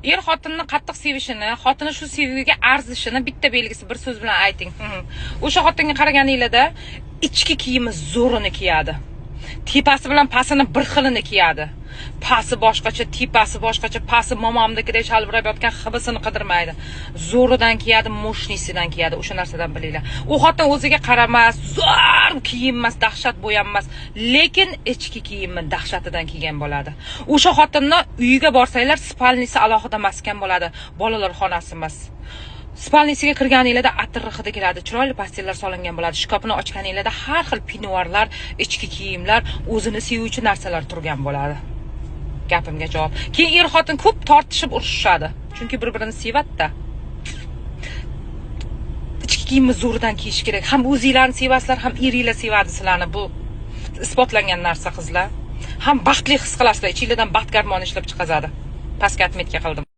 Er xotinni qattiq sevishini, xotini shu sevgiga arzishini bitta belgisi bir so'z bilan ayting. O'sha xotinga qaraganingizda ichki kiyimi zo'rini kiyadi. Tepasi bilan pasini bir xilini kiyadi. Pasi boshqacha, tepasi boshqacha, pasi momomnikidek shalvirab yotgan hibisini qidirmaydi. Zo'ridan kiyadi, mushnisidan kiyadi. O'sha narsadan bilinglar. U xotin o'ziga qaramas, zo'r kiyinmas, dahshat bo'yanmas, lekin ichki kiyimi dahshatidan kiygan bo'ladi. O'sha xotinni uyiga borsanglar, spalnisi alohida maskan bo'ladi, bolalar xonasi emas. Spalnisiga kirganingizda atir hidi keladi, chiroyli pastellar solingan bo'ladi. Shkafini ochganingizda har xil pinoarlar, ichki kiyimlar, o'zini sevuvchi narsalar turgan bo'ladi. Gapimga javob. Keyin er xotin ko'p tortishib urushadi. Chunki bir-birini sevadi-da. Ichki kiyimni zo'ridan kiyish kerak. Ham o'zinglarni sevasizlar, ham eringlar sevadi sizlarni. Bu isbotlangan narsa qizlar. Ham baxtli his qilasizlar, ichingizdan baxt garmoni ishlab chiqazadi. Pastga atmetga qildim.